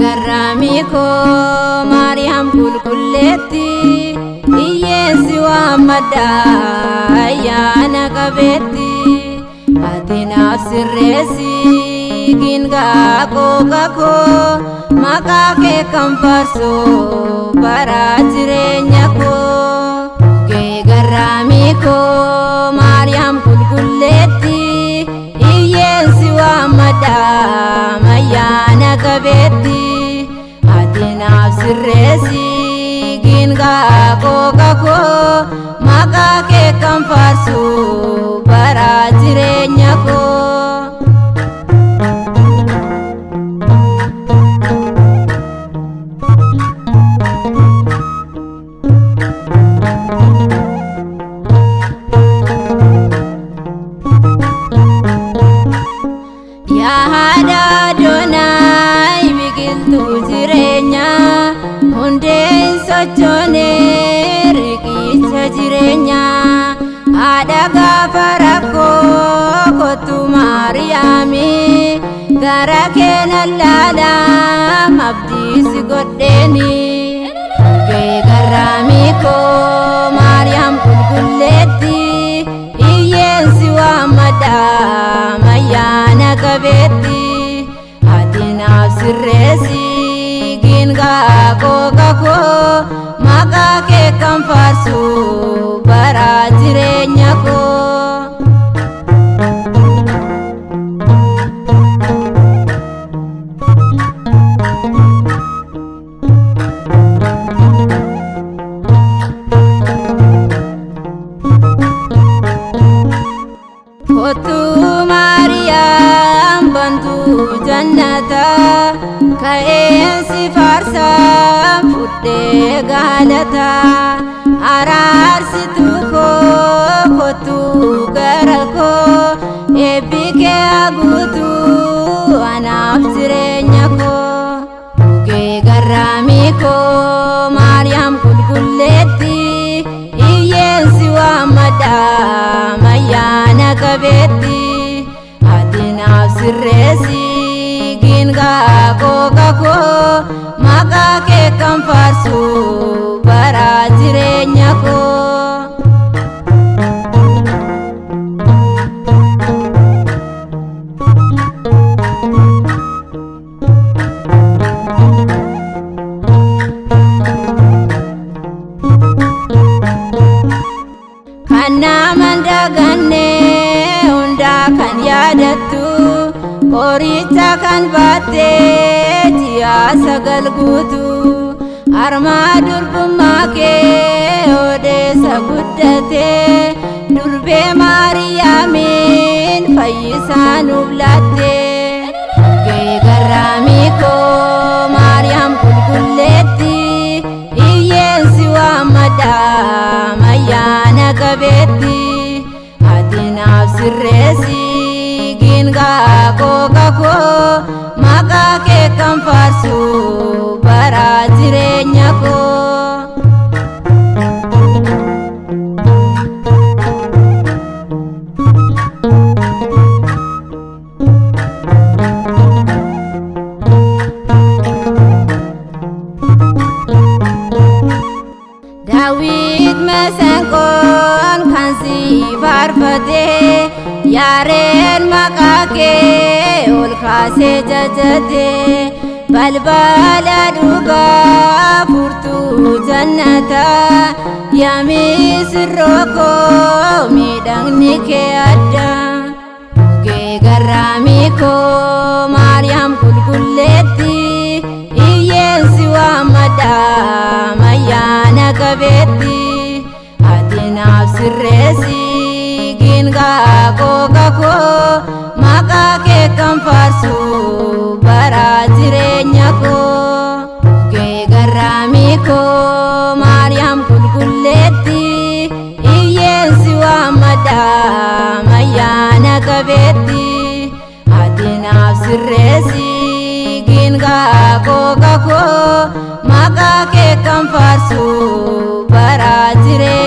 Garramiko Mariam kulkulletti iyyeessi waammadha ayyaana qabeetti ati naaf sirreessi gingaa qooqa koo maqaa kee kan faarsoo bara jireenya koo garramiko Mariam kulkulletti iyyeessi waammadha ayyaana qabeetti ati naaf sirreessi gingaa qooqa koo maqaa kee kan faarsoo bara jireenya koo. Yaada Adonai biqiltuu jireenyaa hundeen sochoonee riqicha jireenyaa haadha gaafa rakkoo kottu Maariyaami gara kee nan laalaa abdiisi godheeni garramiko Maariyaam kulkulleetti iyyeessi waammadha ayyaana qabeetti ati naaf sirreessi gingaa qooqa koo maqaa kee kan faarsoo bara jireenya koo. Kottu Maariyaam bantuu jannata ka'eensi faarsaa fuudhee galata araarsituu koo kottu gara koo eebbi kee haguutuu anaaf jireenya koo garramiko Maariyaam kulkulleetti iyyeessi waammadha ayyaana qabeetti ati naaf sirreessi gingaa qooqa koo maqaa kee kan faarsoo bara jireenya koo. Kan naman daganne hundaa kan yaadattu qoricha kan baattee ji'a 9 guutuu harmaa durbummaa kee odeessa guddatee durbee Maariyaamiin fayyisaa nuuf laattee garramiko Maariyaam kulkulleetti iyyeessi waammadha ayyaana qabeetti ati naaf sirreessi gingaa qooqa koo maqaa kee kan faarsoo bara jireenya koo. Daawit masanqoon kan si faarfatee yaareen maqaa kee ol kaasee jajatee balbala dhugaa furtuu jannata yaamii sirroo koo miidhagni kee adda garramiko Maariyaam kulkulleetti iyyeessi waammadha ayyaana qabeetti jaldeessi gingaa koo kakoo maqaa kee kan faarsu bara jiree.